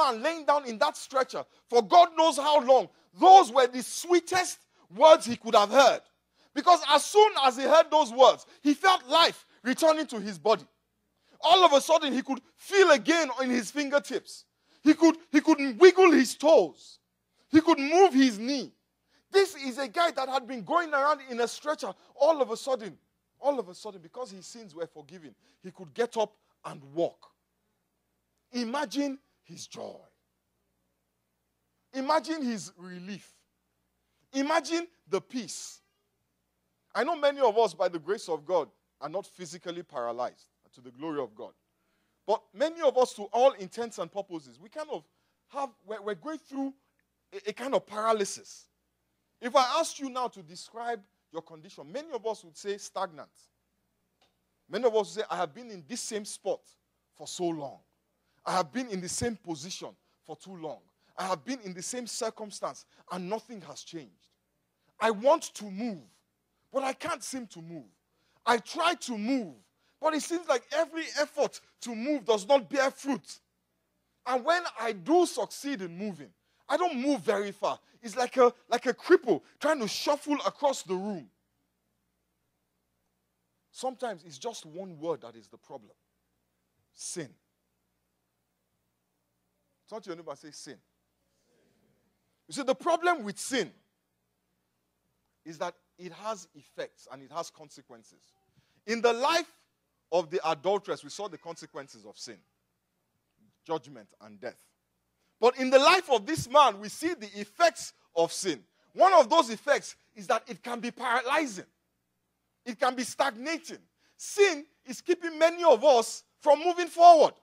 man laying down in that stretcher for God knows how long, those were the sweetest words he could have heard. Because as soon as he heard those words, he felt life returning to his body. All of a sudden, he could feel again in his fingertips. He could wiggle his toes. He could move his knee. This is a guy that had been going around in a stretcher. All of a sudden, because his sins were forgiven, he could get up and walk. Imagine his joy. Imagine his relief. Imagine the peace. I know many of us, by the grace of God, are not physically paralyzed, to the glory of God. But many of us, to all intents and purposes, we're going through a kind of paralysis. If I asked you now to describe your condition, many of us would say stagnant. Many of us would say, I have been in this same spot for so long. I have been in the same position for too long. I have been in the same circumstance and nothing has changed. I want to move, but I can't seem to move. I try to move, but it seems like every effort to move does not bear fruit. And when I do succeed in moving, I don't move very far. It's like a cripple trying to shuffle across the room. Sometimes it's just one word that is the problem. Sin. Turn to your neighbor and say sin. You see, the problem with sin is that it has effects and it has consequences. In the life of the adulteress, we saw the consequences of sin. Judgment and death. But in the life of this man, we see the effects of sin. One of those effects is that it can be paralyzing. It can be stagnating. Sin is keeping many of us from moving forward.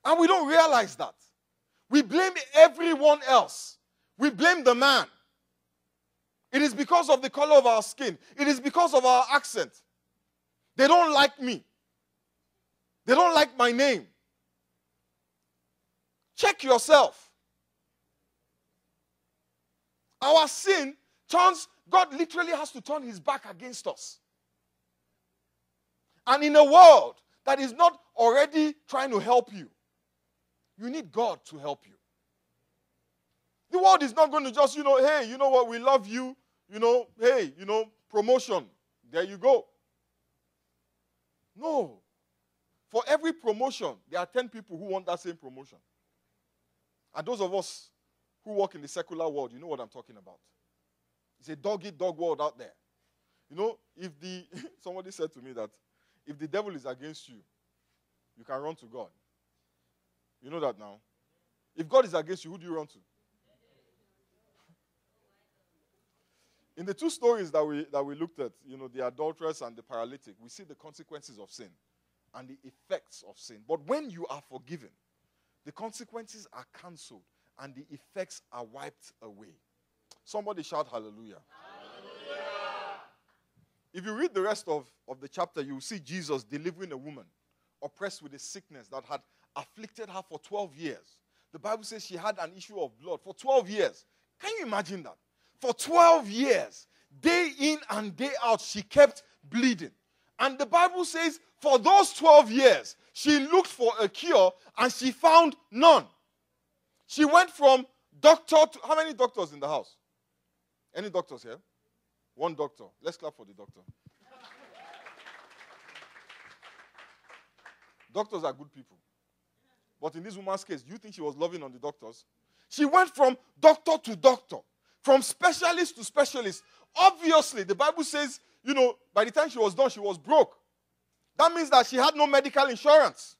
And we don't realize that. We blame everyone else. We blame the man. It is because of the color of our skin. It is because of our accent. They don't like me. They don't like my name. Check yourself. Our sin God literally has to turn his back against us. And in a world that is not already trying to help you, you need God to help you. The world is not going to just, hey, you know what, we love you, hey, promotion, there you go. No. For every promotion, there are 10 people who want that same promotion. And those of us who work in the secular world, you know what I'm talking about. It's a dog-eat-dog world out there. Somebody said to me that if the devil is against you, you can run to God. You know that now? If God is against you, who do you run to? In the two stories that we looked at, the adulteress and the paralytic, we see the consequences of sin and the effects of sin. But when you are forgiven, the consequences are cancelled and the effects are wiped away. Somebody shout hallelujah. Hallelujah. If you read the rest of the chapter, you will see Jesus delivering a woman oppressed with a sickness that had afflicted her for 12 years. The Bible says she had an issue of blood for 12 years. Can you imagine that? For 12 years, day in and day out, she kept bleeding. And the Bible says for those 12 years, she looked for a cure and she found none. She went from doctor to... How many doctors in the house? Any doctors here? One doctor. Let's clap for the doctor. Doctors are good people. But in this woman's case, do you think she was loving on the doctors? She went from doctor to doctor, from specialist to specialist. Obviously, the Bible says, by the time she was done, she was broke. That means that she had no medical insurance.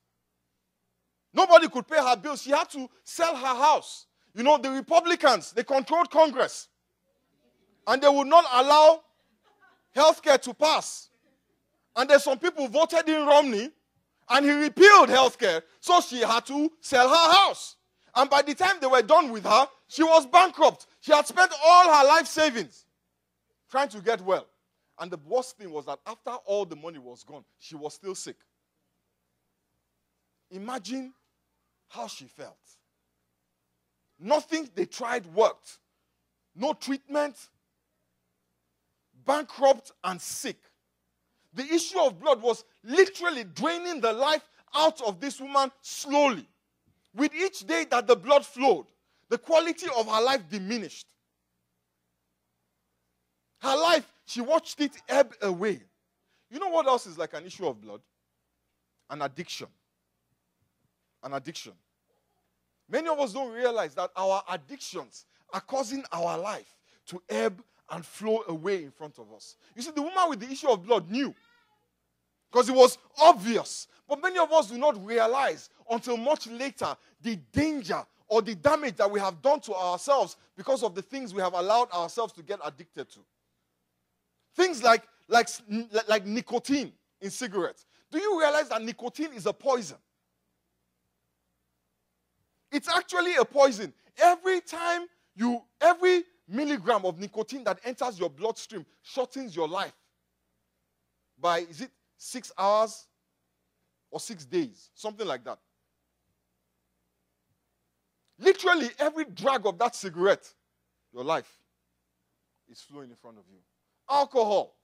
Nobody could pay her bills. She had to sell her house. The Republicans, they controlled Congress. And they would not allow healthcare to pass. And there's some people who voted in Romney, and he repealed healthcare, so she had to sell her house. And by the time they were done with her, she was bankrupt. She had spent all her life savings trying to get well. And the worst thing was that after all the money was gone, she was still sick. Imagine how she felt. Nothing they tried worked. No treatment. Bankrupt and sick. The issue of blood was literally draining the life out of this woman slowly. With each day that the blood flowed, the quality of her life diminished. Her life, she watched it ebb away. You know what else is like an issue of blood? An addiction. An addiction. Many of us don't realize that our addictions are causing our life to ebb and flow away in front of us. You see, the woman with the issue of blood knew, because it was obvious. But many of us do not realize until much later the danger or the damage that we have done to ourselves because of the things we have allowed ourselves to get addicted to. Things like nicotine in cigarettes. Do you realize that nicotine is a poison? It's actually a poison. Every milligram of nicotine that enters your bloodstream shortens your life by, is it 6 hours or 6 days? Something like that. Literally, every drag of that cigarette, your life is flowing in front of you. Alcohol.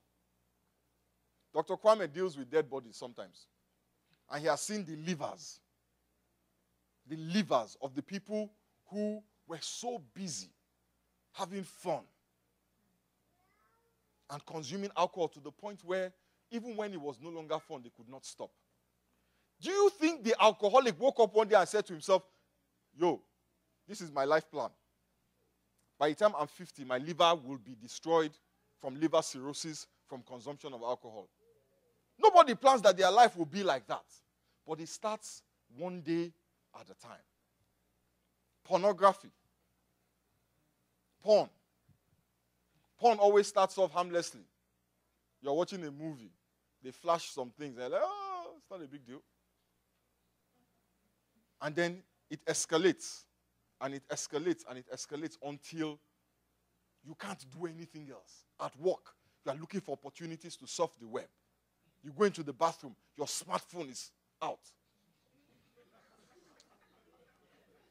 Dr. Kwame deals with dead bodies sometimes. And he has seen the livers of the people who were so busy having fun and consuming alcohol to the point where even when it was no longer fun, they could not stop. Do you think the alcoholic woke up one day and said to himself, yo, this is my life plan. By the time I'm 50, my liver will be destroyed from liver cirrhosis from consumption of alcohol. Nobody plans that their life will be like that. But it starts one day at a time. Pornography. Porn. Porn always starts off harmlessly. You're watching a movie. They flash some things. They're like, oh, it's not a big deal. And then it escalates. And it escalates and it escalates until you can't do anything else. At work, you are looking for opportunities to surf the web. You go into the bathroom, your smartphone is out.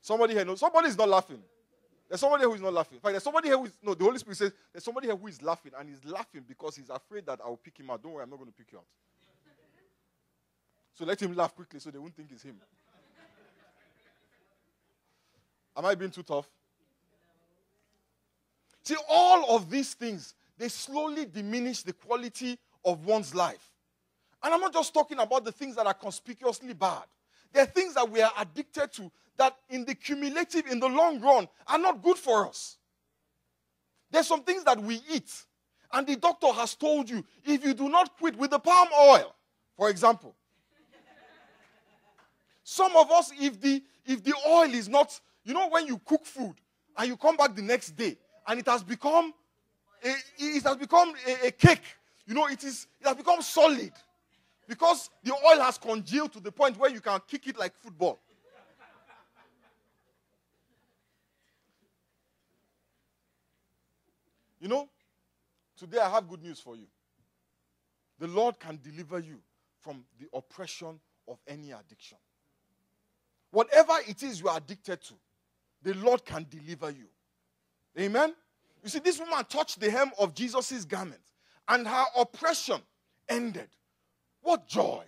Somebody here knows. Somebody is not laughing. There's somebody who is not laughing. In fact, there's somebody here who is, no, the Holy Spirit says, there's somebody here who is laughing, and he's laughing because he's afraid that I will pick him out. Don't worry, I'm not going to pick you out. So let him laugh quickly so they won't think it's him. Am I being too tough? See, all of these things, they slowly diminish the quality of one's life. And I'm not just talking about the things that are conspicuously bad. There are things that we are addicted to that in the cumulative, in the long run, are not good for us. There's some things that we eat, and the doctor has told you, if you do not quit with the palm oil, for example. Some of us, if the oil is not, you know, when you cook food, and you come back the next day, and it has become a cake. You know, it has become solid. Because the oil has congealed to the point where you can kick it like football. You know, today I have good news for you. The Lord can deliver you from the oppression of any addiction. Whatever it is you are addicted to, the Lord can deliver you. Amen? You see, this woman touched the hem of Jesus' garment, and her oppression ended. What joy.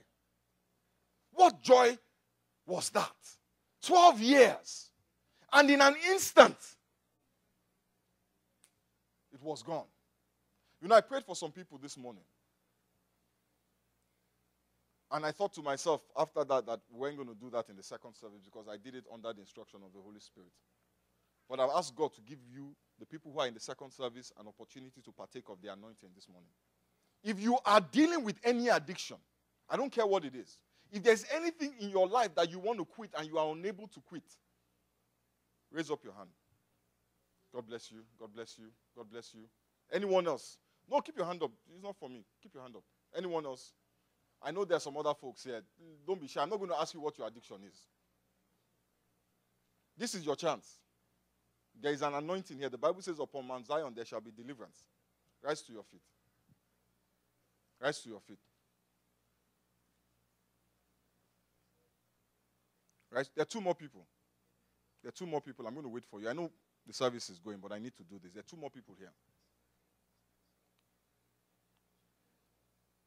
What joy was that? 12 years. And in an instant, it was gone. You know, I prayed for some people this morning. And I thought to myself after that we weren't going to do that in the second service because I did it under the instruction of the Holy Spirit. But I've asked God to give you, the people who are in the second service, an opportunity to partake of the anointing this morning. If you are dealing with any addiction, I don't care what it is. If there's anything in your life that you want to quit and you are unable to quit, raise up your hand. God bless you. God bless you. God bless you. Anyone else? No, keep your hand up. It's not for me. Keep your hand up. Anyone else? I know there's some other folks here. Don't be shy. I'm not going to ask you what your addiction is. This is your chance. There is an anointing here. The Bible says, upon Mount Zion there shall be deliverance. Rise to your feet. Rise to your feet. Rise. There are two more people. There are two more people. I'm going to wait for you. I know the service is going, but I need to do this. There are two more people here.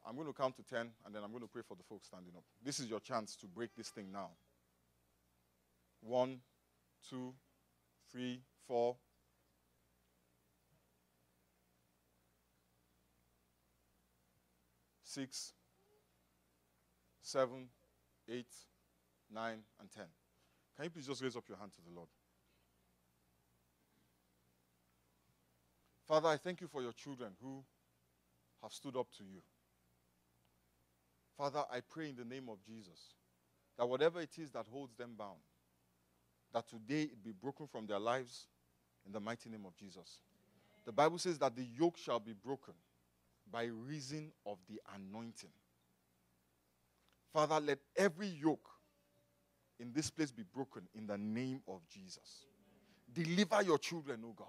I'm going to count to 10, and then I'm going to pray for the folks standing up. This is your chance to break this thing now. 1, 2, 3, 4. 6, 7, 8, 9, and 10. Can you please just raise up your hand to the Lord? Father, I thank you for your children who have stood up to you. Father, I pray in the name of Jesus that whatever it is that holds them bound, that today it be broken from their lives in the mighty name of Jesus. The Bible says that the yoke shall be broken by reason of the anointing. Father, let every yoke in this place be broken in the name of Jesus. Deliver your children, O God,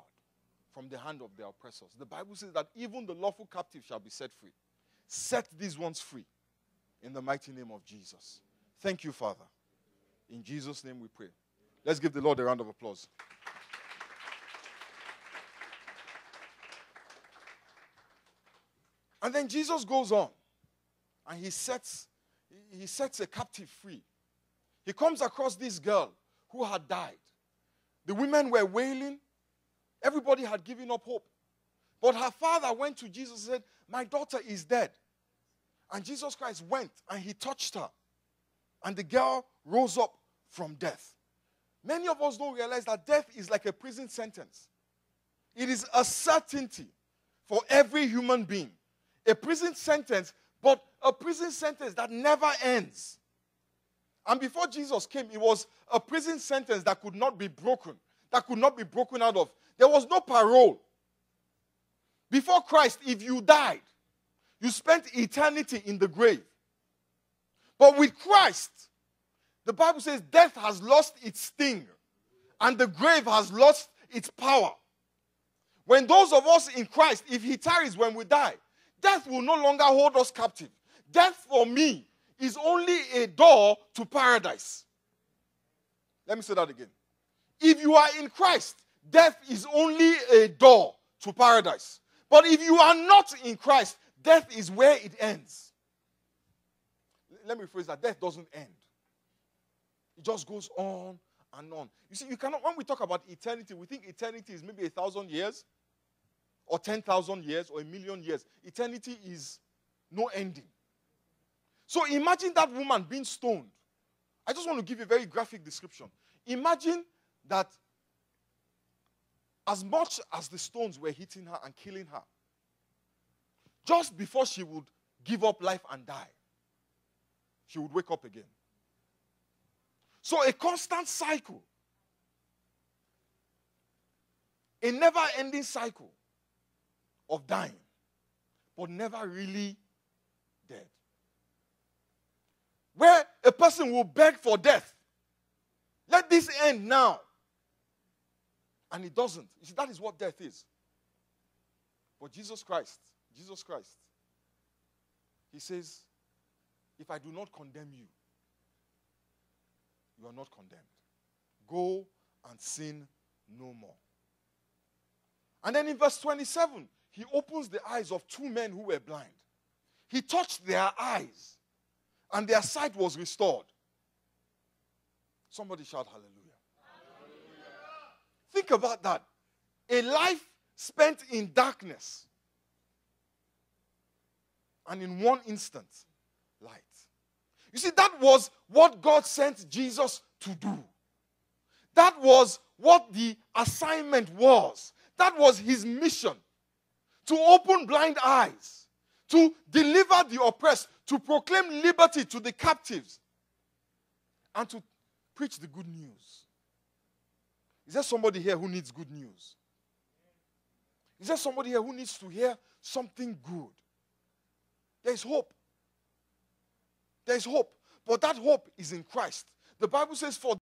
from the hand of their oppressors. The Bible says that even the lawful captive shall be set free. Set these ones free in the mighty name of Jesus. Thank you, Father. In Jesus' name we pray. Let's give the Lord a round of applause. And then Jesus goes on and he sets a captive free. He comes across this girl who had died. The women were wailing. Everybody had given up hope. But her father went to Jesus and said, "My daughter is dead." And Jesus Christ went and he touched her. And the girl rose up from death. Many of us don't realize that death is like a prison sentence. It is a certainty for every human being. A prison sentence, but a prison sentence that never ends. And before Jesus came, it was a prison sentence that could not be broken, that could not be broken out of. There was no parole. Before Christ, if you died, you spent eternity in the grave. But with Christ, the Bible says death has lost its sting and the grave has lost its power. When those of us in Christ, if he tarries when we die, death will no longer hold us captive. Death for me is only a door to paradise. Let me say that again. If you are in Christ, death is only a door to paradise. But if you are not in Christ, death is where it ends. Let me rephrase that. Death doesn't end. It just goes on and on. You see, you cannot, when we talk about eternity, we think eternity is maybe 1,000 years or 10,000 years or 1,000,000 years. Eternity is no ending. So imagine that woman being stoned. I just want to give you a very graphic description. Imagine that as much as the stones were hitting her and killing her, just before she would give up life and die, she would wake up again. So a constant cycle. A never-ending cycle of dying, but never really dead. Where a person will beg for death. Let this end now. And it doesn't. You see, that is what death is. But Jesus Christ, he says, if I do not condemn you, you are not condemned. Go and sin no more. And then in verse 27, he opens the eyes of two men who were blind. He touched their eyes, and their sight was restored. Somebody shout hallelujah. Hallelujah. Think about that. A life spent in darkness, and in one instant, light. You see, that was what God sent Jesus to do. That was what the assignment was. That was his mission. To open blind eyes, to deliver the oppressed, to proclaim liberty to the captives, and to preach the good news. Is there somebody here who needs good news? Is there somebody here who needs to hear something good? There is hope. There is hope. But that hope is in Christ. The Bible says, for